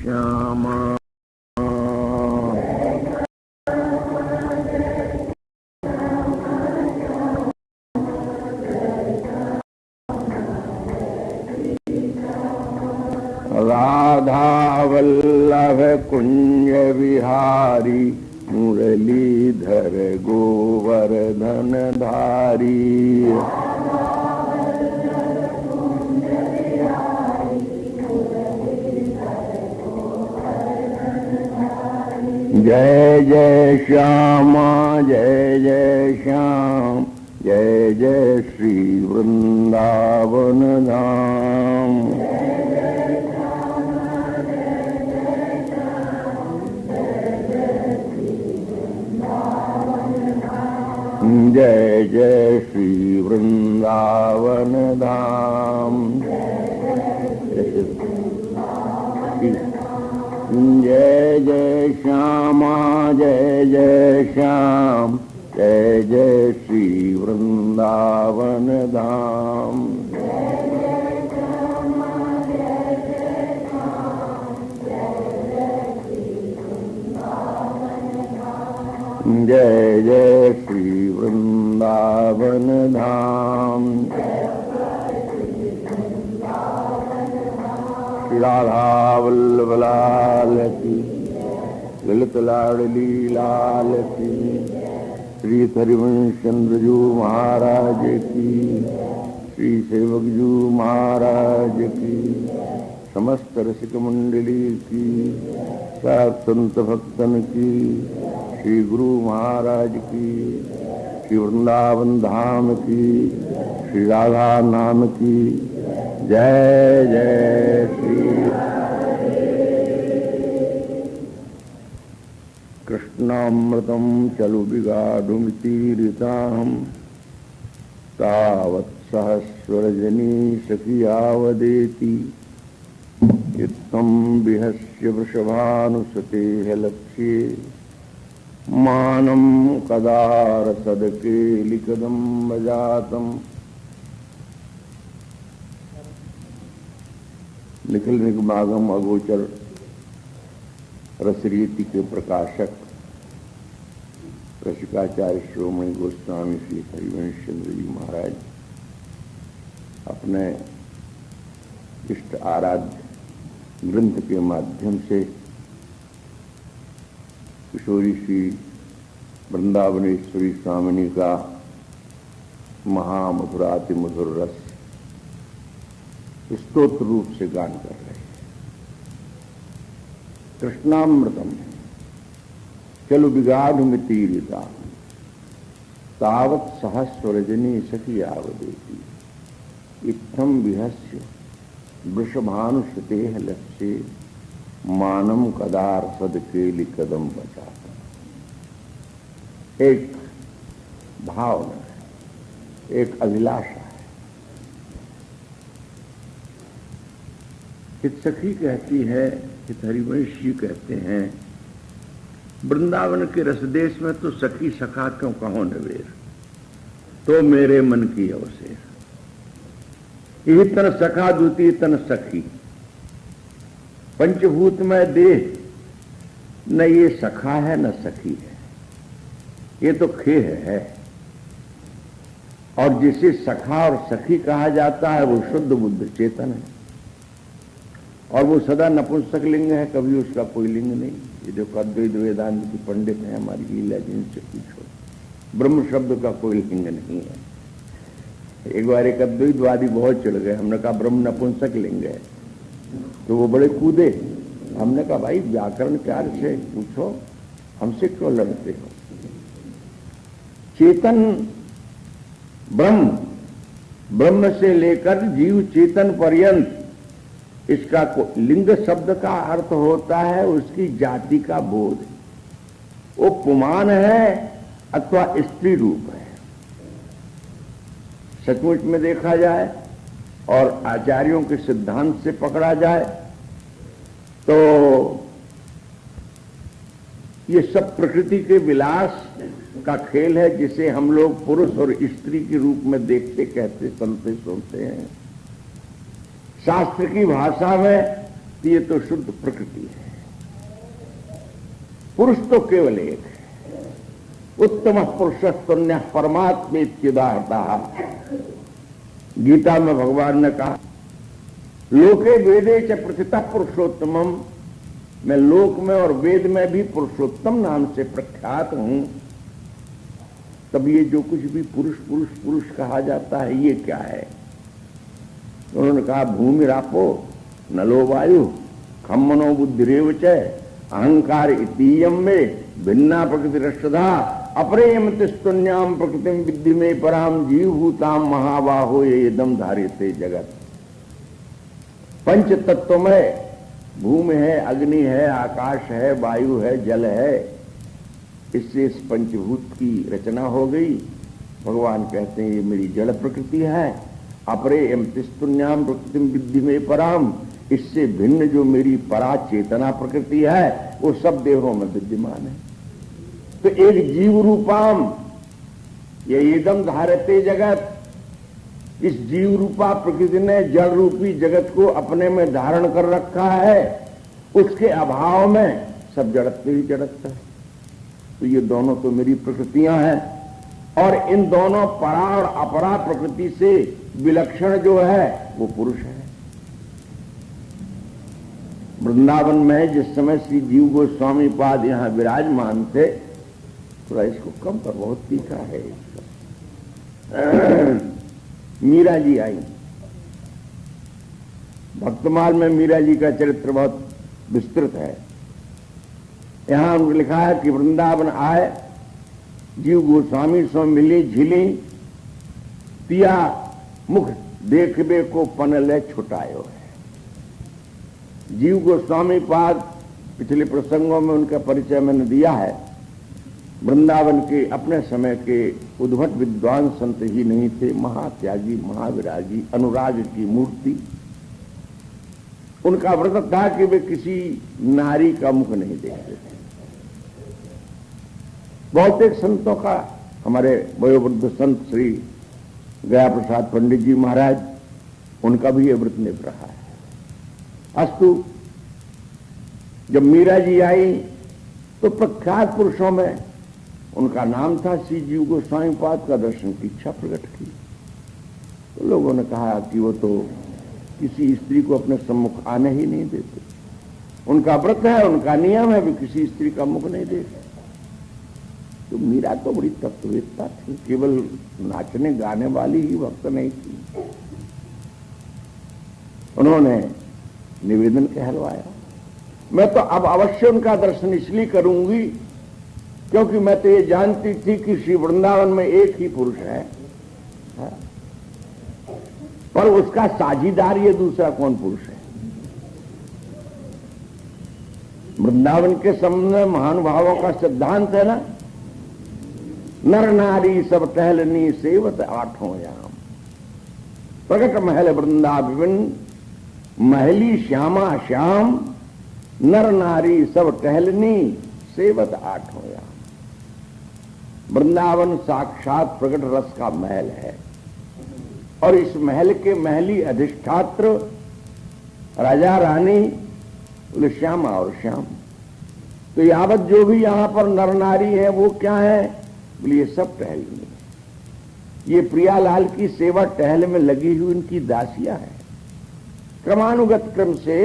श्यामा। राधा वल्लभ कुंज विहारी मुरलीधर गोवर्धन धारी। जय जय श्यामा जय जय श्याम, जय जय श्री वृंदावन धाम। जय जय श्री वृंदावन धाम। जय जय श्यामा जय जय श्याम, जय जय श्री वृंदावन धाम। जय जय श्री वृंदावन धाम। राधा वल्लभ लाल की, ललित लाडली लाल की, श्री हरिवंश चंद्रजू महाराज की, श्री सेवकजू महाराज की, समस्त रसिक मंडली की, सात संत भक्तन की, श्री गुरु महाराज की, श्री वृंदावन धाम की, श्री राधा नाम की जय जय श्री। कृष्णामृतं चलु विगाढुमितीरिताहं, तावत् सहस्रजनी सखिया वदेति। इत्थं विहस्य वृषभानुसतेः लक्ष्ये, मानं कदा रसदकेलिकदम्बजातम्। निखिल निगमागम अगोचर रसरीति के प्रकाशक रसिकाचार्य श्रोमणी गोस्वामी श्री हरिवंश चंद्र जी महाराज अपने इष्ट आराध्य ग्रंथ के माध्यम से किशोरी श्री वृंदावनेश्वरी स्वामिनी का महामधुराति मधुर रस स्तोत्र रूप से गान कर रहे हैं। कृष्णामृतम चलु विगाढुमितीरिता, तावत् सहस्रजनी सखिया वदेति। इत्थं विहस्य वृषभानुसतेः लक्ष्ये, मानं कदा रसदकेलिकदं बचाता। एक भावना है, एक अभिलाषा। हित सखी कहती है, हित हरिवंश जी कहते हैं, वृंदावन के रसदेश में तो सखी सखा क्यों कहो नवेर, तो मेरे मन की अवसेर। यही तन सखा दूती तन सखी, पंचभूत में देह न ये सखा है न सखी है, ये तो खेह है। और जिसे सखा और सखी कहा जाता है वो शुद्ध बुद्ध चेतन है, और वो सदा नपुंसक लिंग है, कभी उसका कोई लिंग नहीं। ये जो अद्वैत वेदांत की पंडित हैं हमारी लीला जिनसे पूछो, ब्रह्म शब्द का कोई लिंग नहीं है। एक बार एक अद्वैतवादी बहुत चिढ़ गए, हमने कहा ब्रह्म नपुंसक लिंग है, तो वो बड़े कूदे। हमने कहा भाई व्याकरण कार्य से पूछो, हमसे क्यों लड़ते हो। चेतन ब्रह्म, ब्रह्म से लेकर जीव चेतन पर्यंत, इसका लिंग शब्द का अर्थ होता है उसकी जाति का बोध। वो पुमान है अथवा स्त्री रूप है। सचमुच में देखा जाए और आचार्यों के सिद्धांत से पकड़ा जाए तो ये सब प्रकृति के विलास का खेल है, जिसे हम लोग पुरुष और स्त्री के रूप में देखते, कहते, सुनते हैं। शास्त्र की भाषा में तो ये तो शुद्ध प्रकृति है। पुरुष तो केवल एक है। उत्तम पुरुषस्तुन्य परमात्मेत्युदाहरता। गीता में भगवान ने कहा, लोके वेदे च प्रथितः पुरुषोत्तमम, मैं लोक में और वेद में भी पुरुषोत्तम नाम से प्रख्यात हूं। तब ये जो कुछ भी पुरुष पुरुष पुरुष कहा जाता है, ये क्या है? उन्होंने कहा, भूमि रापो नलो वायु खम मनो बुद्धिरेव च अहंकार इतीयम में भिन्ना प्रकृति रक्षधा अपरेम तिस्तुन्याम प्रकृतिम विद्धि में पराम जीवभूताम महाबाहो ये दम धारिते जगत। पंच तत्व में भूमि है, अग्नि है, आकाश है, वायु है, जल है। इससे इस पंचभूत की रचना हो गई। भगवान कहते हैं ये मेरी जड़ प्रकृति है। अपरे एम तिस्तुन्याम प्रकृतिम विद्धि में पराम, इससे भिन्न जो मेरी परा चेतना प्रकृति है वो सब देहों में विद्यमान है। तो एक जीव रूपाम ये एकदम धारते जगत, इस जीव रूपा प्रकृति ने जड़ रूपी जगत को अपने में धारण कर रखा है। उसके अभाव में सब जड़त ही जड़त है। तो ये दोनों तो मेरी प्रकृतियां हैं और इन दोनों परा और अपरा प्रकृति से विलक्षण जो है वो पुरुष है। वृंदावन में जिस समय श्री जीव गोस्वामी पाद यहां विराजमान थे, थोड़ा इसको कम पर बहुत तीखा है मीरा जी आई। भक्तमाल में मीरा जी का चरित्र बहुत विस्तृत है। यहां उनको लिखा है कि वृंदावन आए, जीव गोस्वामी सो मिली झिली, पिया मुख देखबे को पनले छुटायो है। जीव गोस्वामी पाद पिछले प्रसंगों में उनका परिचय मैंने दिया है। वृंदावन के अपने समय के उद्भट विद्वान संत ही नहीं थे, महात्यागी, महाविरागी, अनुराग की मूर्ति। उनका व्रत था कि वे किसी नारी का मुख नहीं देखते थे। बहुत एक संतों का, हमारे वयोवृद्ध संत श्री गया प्रसाद पंडित जी महाराज, उनका भी ये व्रत निभ रहा है। अस्तु, जब मीरा जी आई तो प्रख्यात पुरुषों में उनका नाम था। श्री जीव गोस्वामी पाद का दर्शन की इच्छा प्रकट की तो लोगों ने कहा कि वो तो किसी स्त्री को अपने सम्मुख आने ही नहीं देते। उनका व्रत है, उनका नियम है, वे किसी स्त्री का मुख नहीं देते। तो मीरा तो बड़ी तत्ववेत्ता थी, केवल नाचने गाने वाली ही भक्त नहीं थी। उन्होंने निवेदन कहलवाया, मैं तो अब अवश्य उनका दर्शन इसलिए करूंगी क्योंकि मैं तो ये जानती थी कि श्री वृंदावन में एक ही पुरुष है, पर उसका साझीदार ये दूसरा कौन पुरुष है। वृंदावन के संबंध में महानुभावों का सिद्धांत है ना, नर नारी सब टहलनी सेवत आठों याम, प्रकट महल वृंदा विभिन्न महली श्यामा श्याम, नर नारी सब टहलनी सेवत आठों याम। वृंदावन साक्षात प्रकट रस का महल है और इस महल के महली अधिष्ठात्र राजा रानी बोले श्यामा और श्याम। तो यावत जो भी यहां पर नर नारी है वो क्या है, बोले ये सब टहलनी है। ये प्रियालाल की सेवा टहल में लगी हुई उनकी दासियां हैं। क्रमानुगत क्रम से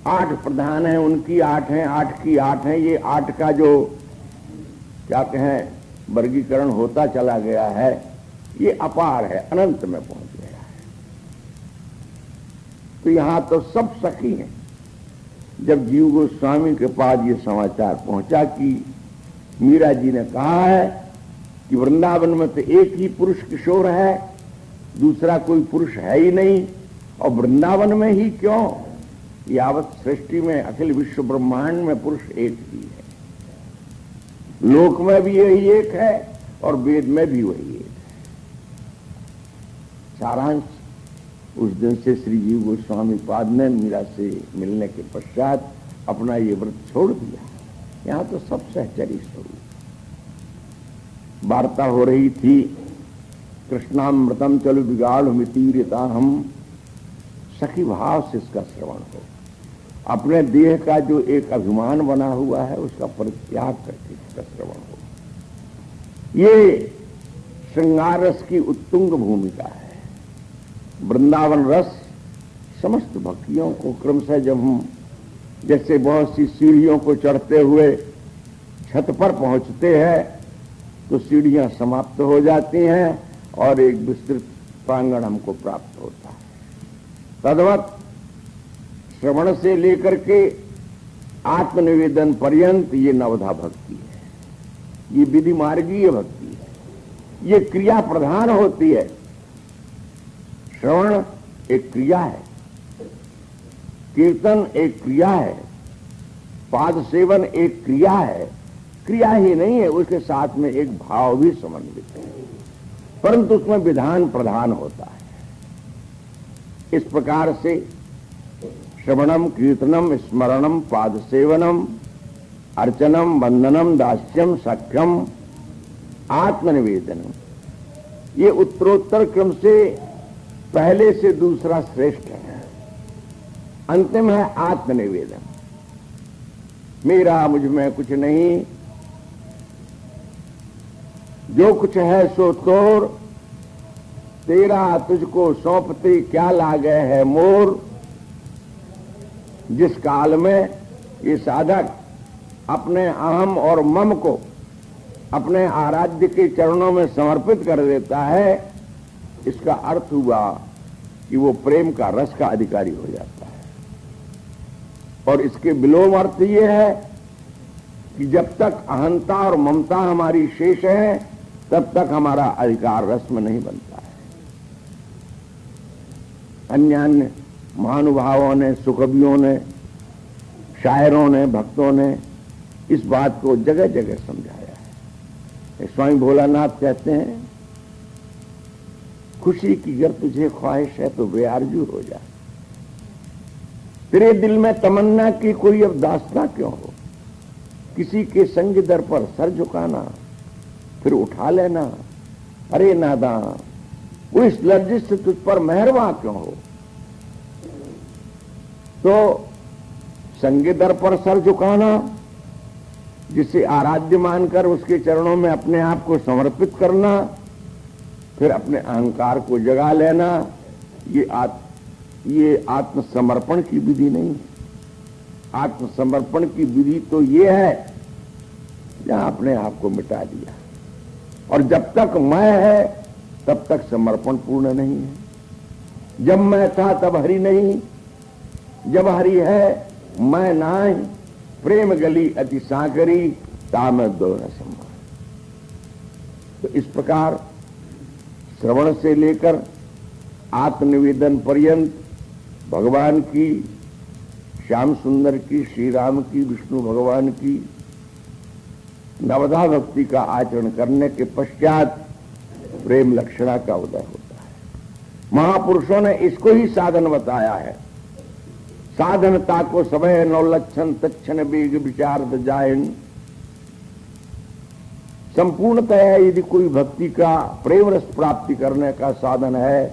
8 प्रधान हैं, उनकी 8 हैं, 8 की 8 हैं। ये 8 का जो क्या कहें वर्गीकरण होता चला गया है, ये अपार है, अनंत में पहुंच गया है। तो यहां तो सब सखी हैं। जब जीव गोस्वामी के पास ये समाचार पहुंचा कि मीरा जी ने कहा है कि वृंदावन में तो एक ही पुरुष किशोर है, दूसरा कोई पुरुष है ही नहीं, और वृंदावन में ही क्यों, यावत सृष्टि में अखिल विश्व ब्रह्मांड में पुरुष एक ही है। लोक में भी यही एक है और वेद में भी वही एक है। सारांश, उस दिन से श्री जीव गोस्वामी पाद ने मीरा से मिलने के पश्चात अपना ये व्रत छोड़ दिया। यहां तो सब सहचरी स्वरूप वार्ता हो रही थी। कृष्णामृतम चलु बिगाड़ मितीरता हम सखी भाव से इसका श्रवण हो। अपने देह का जो एक अभिमान बना हुआ है उसका परित्याग करके इसका श्रवण हो। ये श्रृंगार रस की उत्तुंग भूमिका है। वृंदावन रस समस्त भक्तियों को क्रमशः, जब हम जैसे बहुत सी सीढ़ियों को चढ़ते हुए छत पर पहुंचते हैं तो सीढ़ियां समाप्त हो जाती हैं और एक विस्तृत प्रांगण हमको प्राप्त होता है। तद्वत श्रवण से लेकर के आत्मनिवेदन पर्यंत ये नवधा भक्ति है, ये विधि मार्गीय भक्ति है, ये क्रिया प्रधान होती है। श्रवण एक क्रिया है, कीर्तन एक क्रिया है, पाद सेवन एक क्रिया है। क्रिया ही नहीं है, उसके साथ में एक भाव भी समन्वित है, परंतु उसमें विधान प्रधान होता है। इस प्रकार से श्रवणम, कीर्तनम, स्मरणम, पाद सेवनम, अर्चनम, वंदनम, दास्यम, सख्यम, आत्मनिवेदनम, ये उत्तरोत्तर क्रम से पहले से दूसरा श्रेष्ठ है। अंतिम है आत्मनिवेदन। मेरा मुझ में कुछ नहीं, जो कुछ है सो तोर, तेरा तुझको सौंपते क्या लागे है मोर। जिस काल में ये साधक अपने अहम और मम को अपने आराध्य के चरणों में समर्पित कर देता है, इसका अर्थ हुआ कि वो प्रेम का रस का अधिकारी हो जाता है। और इसके विलोम अर्थ ये है कि जब तक अहंता और ममता हमारी शेष है तब तक हमारा अधिकार रस में नहीं बनता है। अन्य महानुभावों ने, सुकवियों ने, शायरों ने, भक्तों ने इस बात को जगह जगह समझाया है। स्वामी भोलानाथ कहते हैं, खुशी की अगर तुझे ख्वाहिश है तो बेआरजू हो जा। तेरे दिल में तमन्ना की कोई अब दास्तां क्यों हो। किसी के संग दर पर सर झुकाना, फिर उठा लेना, अरे नादां वो इस लज्जित से तुझ पर मेहरबान क्यों हो। तो संग दर पर सर झुकाना, जिसे आराध्य मानकर उसके चरणों में अपने आप को समर्पित करना, फिर अपने अहंकार को जगा लेना, ये आत्मसमर्पण की विधि नहीं है। आत्मसमर्पण की विधि तो ये है जहां अपने आप को मिटा दिया। और जब तक मैं है तब तक समर्पण पूर्ण नहीं है। जब मैं था तब हरि नहीं, जब हरि है मैं नाहि। प्रेम गली अति सागरी, ताम दो न सम्मान। तो इस प्रकार श्रवण से लेकर आत्मनिवेदन पर्यंत भगवान की, श्याम सुंदर की, श्री राम की, विष्णु भगवान की नवधा भक्ति का आचरण करने के पश्चात प्रेम लक्षणा का उदय होता है। महापुरुषों ने इसको ही साधन बताया है। साधनता को समय नौलक्षण तक्षण बेग विचार जायन। संपूर्णतः यदि कोई भक्ति का प्रेम रस प्राप्ति करने का साधन है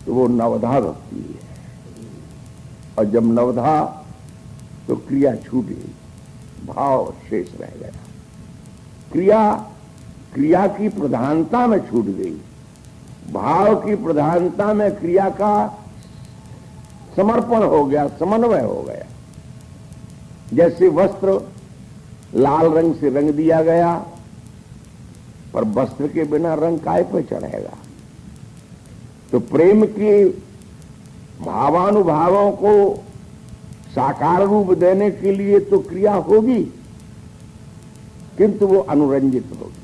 तो वो नवधा भक्ति है। और जब नवधा तो क्रिया छूट गई, भाव शेष रह गया। क्रिया की प्रधानता में छूट गई, भाव की प्रधानता में क्रिया का समर्पण हो गया, समन्वय हो गया। जैसे वस्त्र लाल रंग से रंग दिया गया, पर वस्त्र के बिना रंग काय पर चढ़ेगा। तो प्रेम के भावानुभावों को साकार रूप देने के लिए तो क्रिया होगी, किंतु वो अनुरंजित होगी।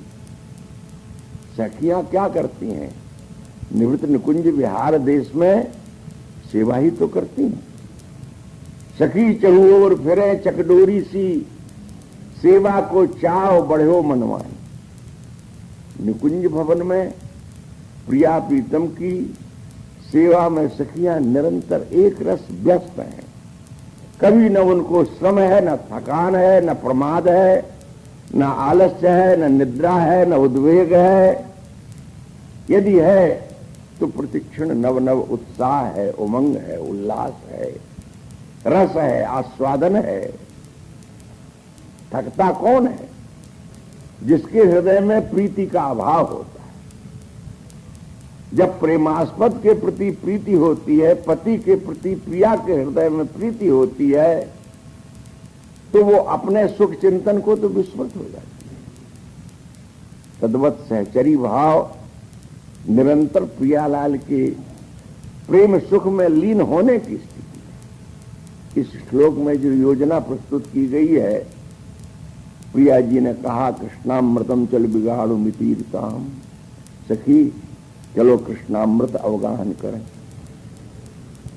सखियां क्या करती हैं? निवृत्त निकुंज विहार देश में सेवा ही तो करती हैं। सखी चहुओर फिरे चकडोरी सी, सेवा को चाव बढ़ो मनवाई। निकुंज भवन में प्रिया प्रीतम की सेवा में सखियां निरंतर एक रस व्यस्त हैं। कभी न उनको श्रम है, न थकान है, न प्रमाद है, न आलस्य है, न निद्रा है, न उद्वेग है। यदि है तो प्रतिक्षण नव नव उत्साह है, उमंग है, उल्लास है, रस है, आस्वादन है। थकता कौन है? जिसके हृदय में प्रीति का अभाव होता है। जब प्रेमास्पद के प्रति प्रीति होती है, पति के प्रति प्रिया के हृदय में प्रीति होती है, तो वो अपने सुख चिंतन को तो विस्मृत हो जाती है। तद्वत सहचरी भाव निरंतर प्रियालाल के प्रेम सुख में लीन होने की स्थिति। इस श्लोक में जो योजना प्रस्तुत की गई है, प्रिया जी ने कहा कृष्णामृतम चल बिगाड़ू मितीरताम, सखी चलो कृष्णामृत अवगाहन करें।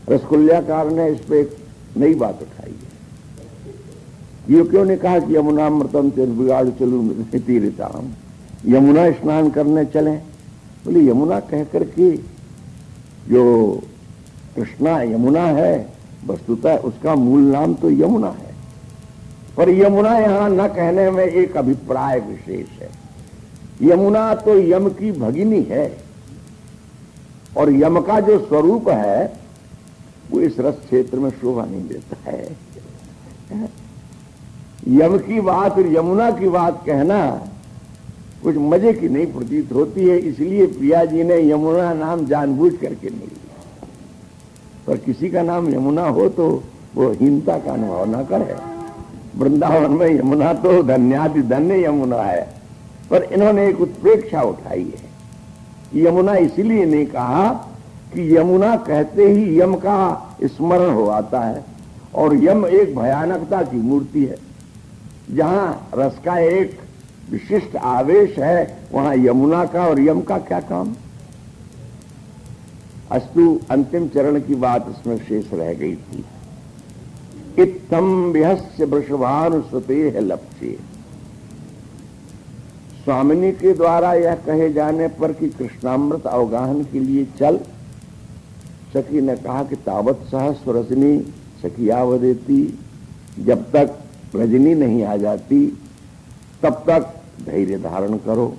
रसकुल्याकार ने इस पे एक नई बात उठाई है। ये क्यों ने कहा कि यमुनामृतम चल बिगाड़ू चलू मितीरताम, यमुना स्नान करने चलें? बोले यमुना कहकर के जो कृष्णा यमुना है, वस्तुतः उसका मूल नाम तो यमुना है, पर यमुना यहां न कहने में एक अभिप्राय विशेष है। यमुना तो यम की भगिनी है, और यम का जो स्वरूप है वो इस रस क्षेत्र में शोभा नहीं देता है। यम की बात और यमुना की बात कहना कुछ मजे की नहीं प्रतीत होती है। इसलिए प्रिया जी ने यमुना नाम जानबूझ करके नहीं लिया। पर किसी का नाम यमुना हो तो वो हीनता का अनुभव न करे। वृंदावन में यमुना तो धन्यादि धन्य यमुना है, पर इन्होंने एक उत्प्रेक्षा उठाई है। यमुना इसलिए नहीं कहा कि यमुना कहते ही यम का स्मरण हो आता है, और यम एक भयानकता की मूर्ति है। जहां रस का एक विशिष्ट आवेश है, वहां यमुना का और यम का क्या काम। अस्तु, अंतिम चरण की बात इसमें शेष रह गई थी। इत्थम विहस्य वृषभानुसुते लप्स्ये। स्वामिनी के द्वारा यह कहे जाने पर कि कृष्णामृत अवगाहन के लिए चल, सखी ने कहा कि तावत सहस्व रजनी सखियावदेती, जब तक रजनी नहीं आ जाती तब तक धैर्य धारण करो।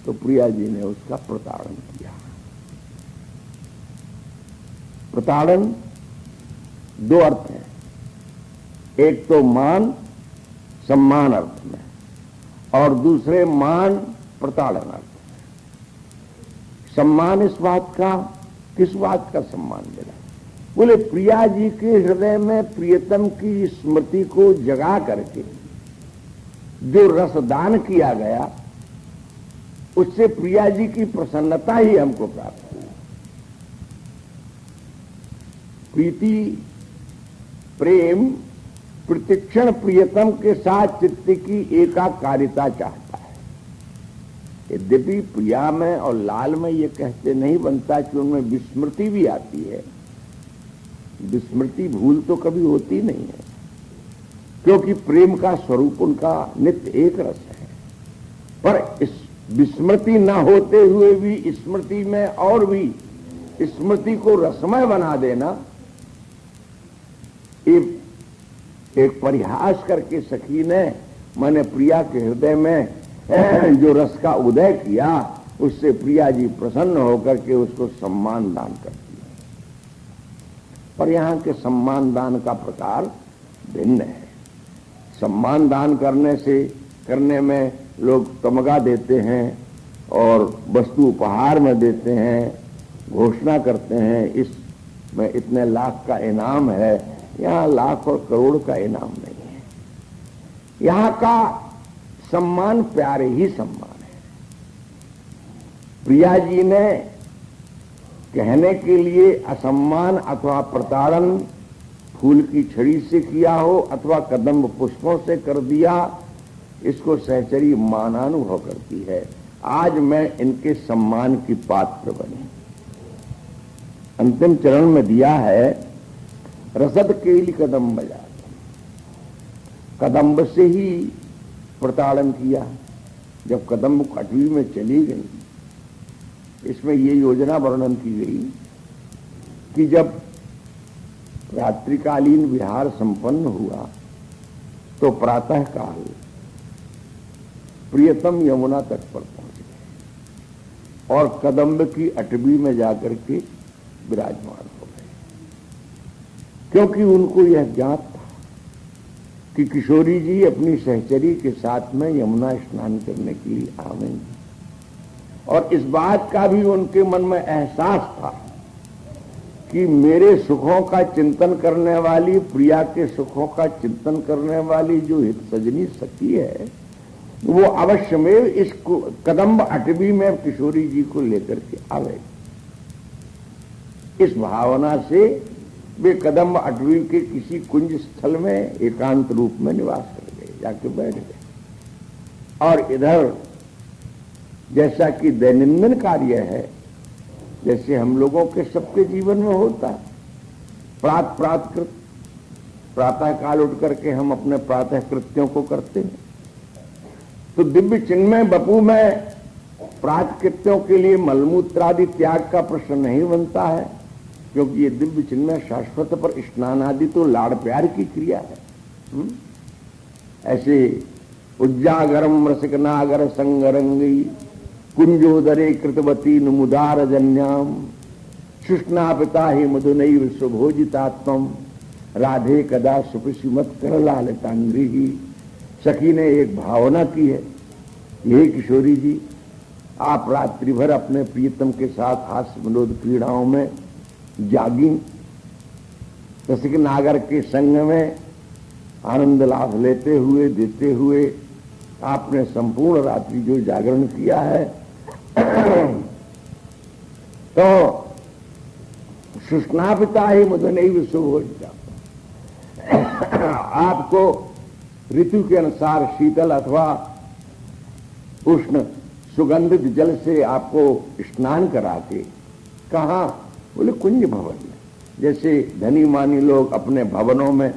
तो प्रिया जी ने उसका प्रताड़न किया। प्रताड़न दो अर्थ हैं, एक तो मान सम्मान अर्थ में, और दूसरे मान प्रताड़न अर्थ में। सम्मान इस बात का, किस बात का सम्मान मिला? बोले प्रिया जी के हृदय में प्रियतम की स्मृति को जगा करके जो रसदान किया गया, उससे प्रिया जी की प्रसन्नता ही हमको प्राप्त हुई। प्रीति, प्रेम प्रतिक्षण प्रियतम के साथ चित्त की एकाकारिता चाहता है। यद्यपि प्रिया में और लाल में ये कहते नहीं बनता कि उनमें विस्मृति भी आती है। विस्मृति, भूल तो कभी होती नहीं है, क्योंकि प्रेम का स्वरूप उनका नित्य एक रस है। पर इस विस्मृति न होते हुए भी स्मृति में और भी स्मृति को रसमय बना देना, एक परिहास करके सखी ने मैंने प्रिया के हृदय में जो रस का उदय किया, उससे प्रिया जी प्रसन्न होकर के उसको सम्मान दान करती है। पर यहाँ के सम्मान दान का प्रकार भिन्न है। सम्मान दान करने में लोग तमगा देते हैं और वस्तु उपहार में देते हैं, घोषणा करते हैं इसमें इतने लाख का इनाम है। यहाँ लाख और करोड़ का इनाम नहीं है। यहाँ का सम्मान प्यारे ही सम्मान है। प्रिया जी ने कहने के लिए असम्मान अथवा प्रताड़न फूल की छड़ी से किया हो अथवा कदम्ब पुष्पों से कर दिया, इसको सहचरी मानानुभव करती है। आज मैं इनके सम्मान की पात्र बनी। अंतिम चरण में दिया है रसद केली कदम्ब बजा, कदम्ब से ही प्रताड़न किया। जब कदम्ब कटवी में चली गई, इसमें ये योजना वर्णन की गई कि जब रात्रिकालीन विहार संपन्न हुआ तो प्रातः काल प्रियतम यमुना तट पर पहुंच और कदम्ब की अटवी में जाकर के विराजमान हो गए, क्योंकि उनको यह ज्ञात था कि किशोरी जी अपनी सहचरी के साथ में यमुना स्नान करने के लिए आवेंगी, और इस बात का भी उनके मन में एहसास था कि मेरे सुखों का चिंतन करने वाली, प्रिया के सुखों का चिंतन करने वाली जो हित सजनी सखी है, वो अवश्य में इस कदम्ब अटवी में किशोरी जी को लेकर के आवेगी। इस भावना से वे कदम्ब अटवी के किसी कुंज स्थल में एकांत रूप में निवास कर गए, जाके बैठ गए। और इधर जैसा कि दैनंदिन कार्य है, जैसे हम लोगों के सबके जीवन में होता, प्रातः काल उठ करके हम अपने प्रातः कृत्यों को करते हैं, तो दिव्य चिन्मय बपू में प्रातः कृत्यों के लिए मलमूत्रादि त्याग का प्रश्न नहीं बनता है, क्योंकि ये दिव्य चिन्मय शाश्वत पर स्नान आदि तो लाड़ प्यार की क्रिया है। ऐसे उज्जागरम रसिक नागर संगरंगी कुंजोदरे कृतवती नुमुदार जन्याम शुष्णा पिता ही मधुनैव सुभोजितात्मम राधे कदा सुपिसिमत कर लालितांग्री ही। सखी ने एक भावना की है, ये किशोरी जी, आप रात्रि भर अपने प्रियतम के साथ हास्य विनोद क्रीड़ाओं में जागी, रसिक नागर के संग में आनंद लाभ लेते हुए देते हुए आपने संपूर्ण रात्रि जो जागरण किया है, तो शुष्णापिता ही मुझे नहीं विश्व हो जाता। आपको ऋतु के अनुसार शीतल अथवा उष्ण सुगंधित जल से आपको स्नान करा के, कहा बोले कुंज भवन में, जैसे धनी मानी लोग अपने भवनों में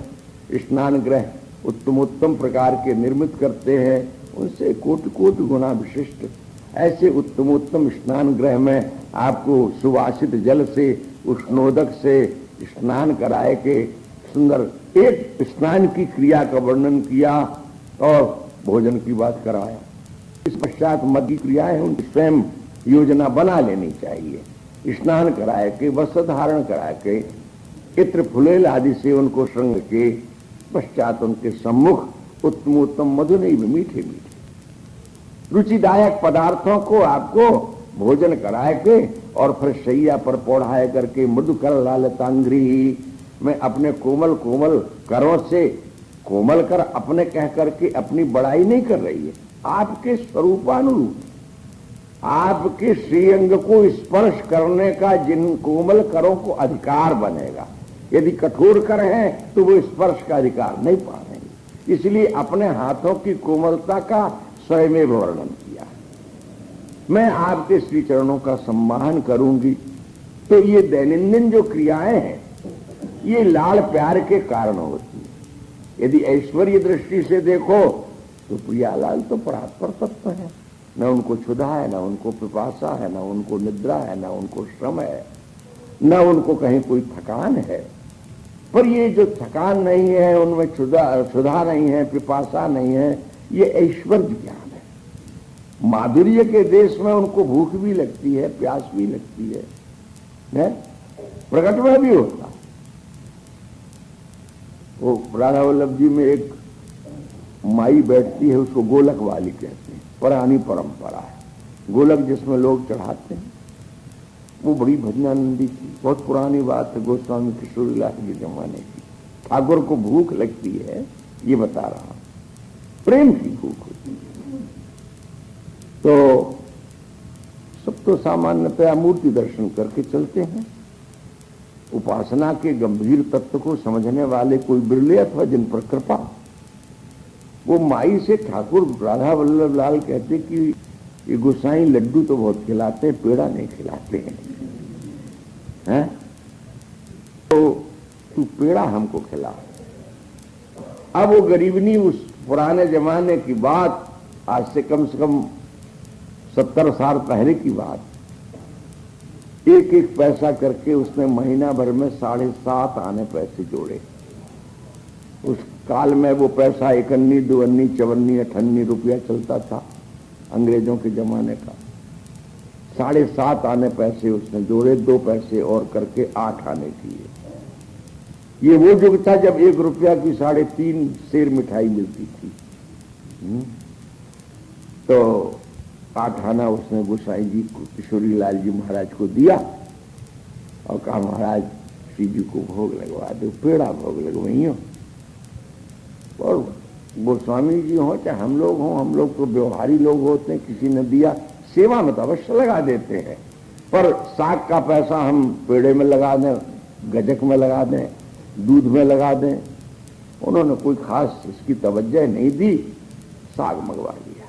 स्नान गृह उत्तम प्रकार के निर्मित करते हैं, उनसे कोटि कोटि गुना विशिष्ट ऐसे उत्तम स्नान गृह में आपको सुवासित जल से उष्णोदक से स्नान कराए के सुंदर एक स्नान की क्रिया का वर्णन किया और भोजन की बात कराया। इस पश्चात मद की क्रियाएं उनकी स्वयं योजना बना लेनी चाहिए। स्नान कराए के, वस्त्र धारण कराए के, इत्र फुलेल आदि से उनको श्रृंग के पश्चात उनके सम्मुख उत्तम मधुनैव मीठे मीठे रुचिदायक पदार्थों को आपको भोजन कराए के और फिर शैया पर पौढ़ाए करके मृदुकर लालतांग्री में अपने कोमल कोमल करों से, कोमल कर अपने कह करके अपनी बड़ाई नहीं कर रही है, आपके स्वरूपानुरूप आपके श्रीअंग को स्पर्श करने का जिन कोमल करों को अधिकार बनेगा, यदि कठोर कर हैं तो वो स्पर्श का अधिकार नहीं पाएंगे। इसलिए अपने हाथों की कोमलता का स्वयं वर्णन किया। मैं आपके श्री चरणों का सम्मान करूंगी। तो ये दैनंदिन जो क्रियाएं हैं ये लाड़ प्यार के कारण होती है। यदि ऐश्वर्य दृष्टि से देखो तो प्रियालाल तो परात्पर तत्व है, न उनको क्षुधा है, न उनको पिपासा है, न उनको निद्रा है, न उनको श्रम है, न उनको कहीं कोई थकान है। पर ये जो थकान नहीं है, उनमें क्षुधा नहीं है, पिपासा नहीं है, ये ऐश्वर्य ज्ञान है। माधुर्य के देश में उनको भूख भी लगती है, प्यास भी लगती है? प्रकट में भी होता। वो राधा वल्लभ जी में एक माई बैठती है, उसको गोलक वाली कहते हैं, पुरानी परंपरा है। गोलक जिसमें लोग चढ़ाते हैं, वो बड़ी भजनानंदी थी, बहुत पुरानी बात है, गोस्वामी किशोरीलाल के जमाने की। ठाकुर को भूख लगती है, ये बता रहा, प्रेम की भूख होती है। तो सब तो सामान्यतया मूर्ति दर्शन करके चलते हैं। उपासना के गंभीर तत्व को समझने वाले कोई बिरले अथवा जिन पर कृपा। वो माई से ठाकुर राधा वल्लभ लाल कहते कि ये गोसाई लड्डू तो बहुत खिलाते हैं, पेड़ा नहीं खिलाते हैं, तो तू पेड़ा हमको खिला। अब वो गरीबनी उस पुराने जमाने की बात, आज से कम 70 साल पहले की बात, एक एक पैसा करके उसने महीना भर में 7.5 आने पैसे जोड़े। उस काल में वो पैसा 1 अन्नी 2 अन्नी 4 अन्नी 8 अन्नी रुपया चलता था, अंग्रेजों के जमाने का। 7.5 आने पैसे उसने जोड़े, 2 पैसे और करके 8 आने किए। ये वो युग था जब 1 रुपया की 3.5 सेर मिठाई मिलती थी। तो 8 आना उसने गोसाई जी को, किशोरी लाल जी महाराज को दिया और कहा महाराज श्री जी को भोग लगवा दो, पेड़ा भोग लगवाइयो। और गोस्वामी जी हो चाहे हम लोग हों, हम लोग तो व्यवहारी लोग होते हैं, किसी ने दिया सेवा में तो अवश्य लगा देते हैं, पर साग का पैसा हम पेड़े में लगा दें, गजक में लगा दें, दूध में लगा दें, उन्होंने कोई खास इसकी तवज्जो नहीं दी, साग मंगवा लिया।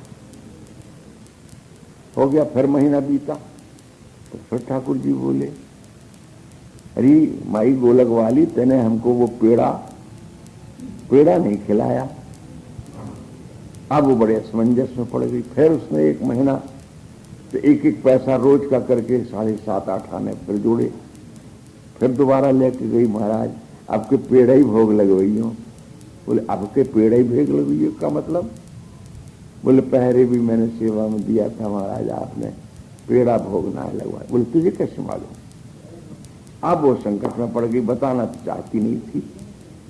हो गया, फिर महीना बीता तो फिर ठाकुर जी बोले, अरे माई गोलक वाली, तेने हमको वो पेड़ा नहीं खिलाया। अब वो बड़े असमंजस में पड़ गई। फिर उसने 1 महीना तो 1-1 पैसा रोज का करके 7.5-8 आने फिर जोड़े। फिर दोबारा लेके गई, महाराज आपके पेड़ा ही भोग लगवाइयो। बोले आपके पेड़ा ही भोग लगवाइयो का मतलब? बोले पहले भी मैंने सेवा में दिया था महाराज, आपने पेड़ा भोग ना लगवाया। बोले तुझे कैसे मालूम? अब वो संकट में पड़ गई, बताना तो चाहती नहीं थी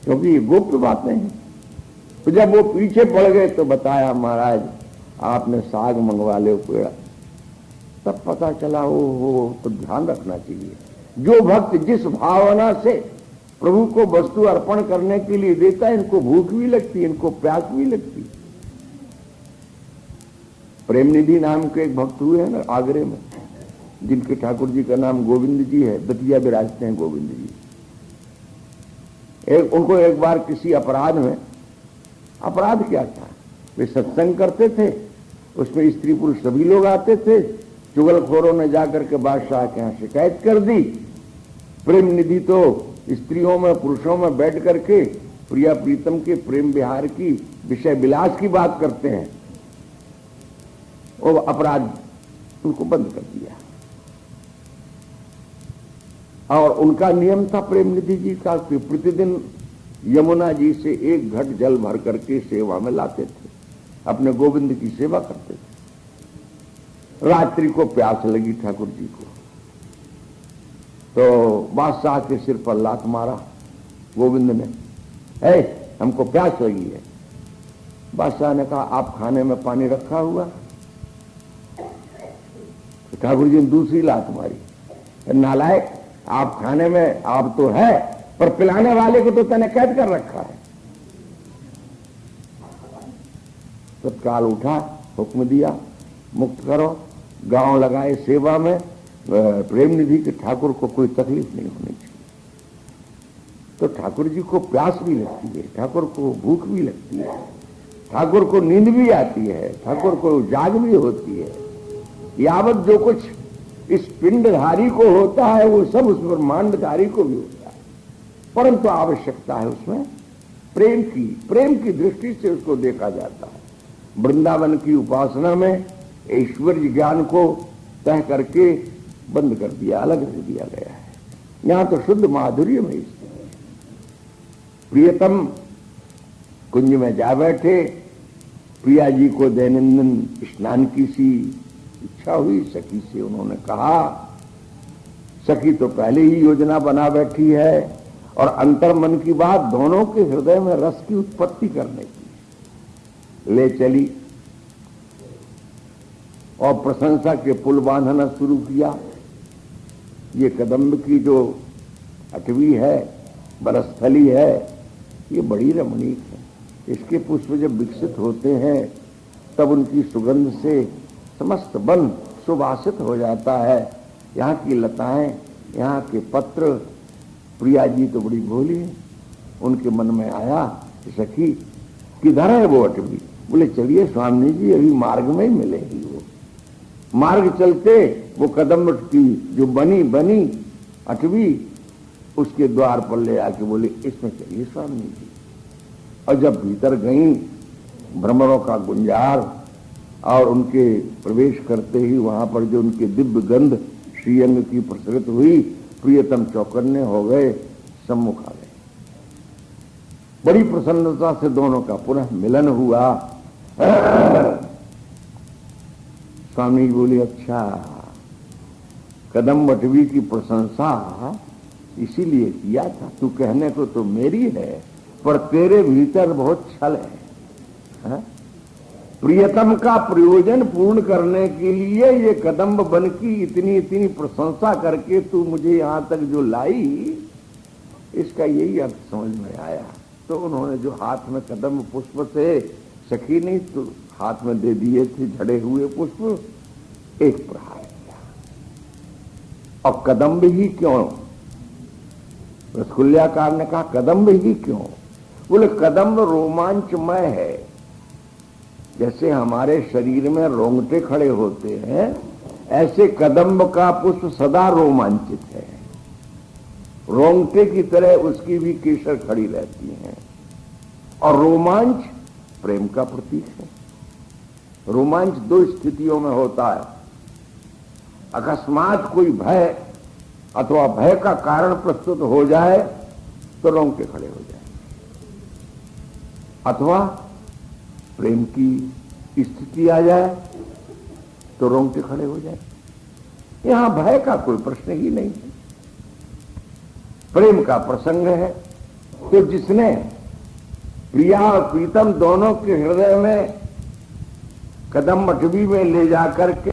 क्योंकि ये गुप्त बातें हैं। तो जब वो पीछे पड़ गए तो बताया, महाराज आपने साग मंगवा ले पेड़ा। तब पता चला हो तो ध्यान रखना चाहिए, जो भक्त जिस भावना से प्रभु को वस्तु अर्पण करने के लिए देता है, इनको भूख भी लगती है, इनको प्यास भी लगती है। प्रेम निधि नाम के एक भक्त हुए हैं ना आगरे में, जिनके ठाकुर जी का नाम गोविंद जी है, दतिया विराजते हैं गोविंद जी। उनको एक बार किसी अपराध में, अपराध क्या था, वे सत्संग करते थे, उसमें स्त्री पुरुष सभी लोग आते थे। चुगलखोरों ने जाकर के बादशाह के यहाँ शिकायत कर दी। प्रेम निधि तो स्त्रियों में पुरुषों में बैठ करके प्रिया प्रीतम के प्रेम विहार की, विषय विलास की बात करते हैं। और अपराध उनको बंद कर दिया। और उनका नियम था प्रेम निधि जी का कि प्रतिदिन यमुना जी से 1 घट जल भर करके सेवा में लाते थे, अपने गोविंद की सेवा करते थे। रात्रि को प्यास लगी ठाकुर जी को, तो बादशाह के सिर पर लात मारा गोविंद ने, हमको प्यास लगी है। बादशाह ने कहा आप खाने में पानी रखा हुआ? तो ठाकुर जी ने दूसरी लात मारी, नालायक आप खाने में आप तो है, पर पिलाने वाले को तो तूने कैद कर रखा है। तत्काल उठा, हुक्म दिया मुक्त करो, गांव लगाए सेवा में, प्रेम निधि के ठाकुर को कोई तकलीफ नहीं होनी चाहिए। तो ठाकुर जी को प्यास भी लगती है, ठाकुर को भूख भी लगती है, ठाकुर को नींद भी आती है, ठाकुर को जाग भी होती है। यावत जो कुछ इस पिंडधारी को होता है वो सब उस ब्रह्मांडधारी को भी होता है, परंतु आवश्यकता है उसमें प्रेम की दृष्टि से उसको देखा जाता है। वृंदावन की उपासना में ऐश्वर्य ज्ञान को तय करके बंद कर दिया, अलग कर दिया गया है। यहां तो शुद्ध माधुर्य में प्रियतम कुंज में जा बैठे, प्रिया जी को दैनंदिन स्नान की सी इच्छा हुई। सखी से उन्होंने कहा, सखी तो पहले ही योजना बना बैठी है और अंतर मन की बात दोनों के हृदय में रस की उत्पत्ति करने की ले चली और प्रशंसा के पुल बांधना शुरू किया। ये कदम्ब की जो 8वीं है, बरस्थली है, ये बड़ी रमणीक है। इसके पुष्प जब विकसित होते हैं तब उनकी सुगंध से समस्त वन सुवासित हो जाता है। यहाँ की लताएं, यहाँ के पत्र, प्रिया जी तो बड़ी भोली है, उनके मन में आया सखी किधर है वो 8वीं? बोले चलिए स्वामी जी, अभी मार्ग में ही मिलेगी। वो मार्ग चलते वो कदम की जो बनी 8वीं उसके द्वार पर ले आके बोले इसमें चलिए स्वामी जी। और जब भीतर गई, भ्रमरों का गुंजार और उनके प्रवेश करते ही वहां पर जो उनके दिव्य गंध श्रीअंग की प्रसरित हुई, प्रियतम चौकन्ने हो गए, सम्मुख आ गए। बड़ी प्रसन्नता से दोनों का पुनः मिलन हुआ। स्वामी बोले अच्छा कदम बटवी की प्रशंसा इसीलिए किया था, तू कहने को तो मेरी है पर तेरे भीतर बहुत छल है? प्रियतम का प्रयोजन पूर्ण करने के लिए ये कदम्ब बन की इतनी इतनी प्रशंसा करके तू मुझे यहां तक जो लाई, इसका यही अर्थ समझ में आया। तो उन्होंने जो हाथ में कदम्ब पुष्प थे, सखी नहीं तो हाथ में दे दिए थे झड़े हुए पुष्प, एक प्रहार किया। और कदम्ब ही क्यों? रसकुल्याकार ने कहा कदम्ब ही क्यों? बोले कदम्ब रोमांचमय है। जैसे हमारे शरीर में रोंगटे खड़े होते हैं, ऐसे कदम्ब का पुष्प सदा रोमांचित है। रोंगटे की तरह उसकी भी केसर खड़ी रहती हैं। और रोमांच प्रेम का प्रतीक है। रोमांच दो स्थितियों में होता है। अकस्मात कोई भय अथवा भय का कारण प्रस्तुत हो जाए तो रोंगटे खड़े हो जाए, अथवा प्रेम की स्थिति आ जाए तो रोंगटे खड़े हो जाए। यहां भय का कोई प्रश्न ही नहीं है, प्रेम का प्रसंग है। तो जिसने प्रिया और प्रीतम दोनों के हृदय में कदम बटवी में ले जाकर के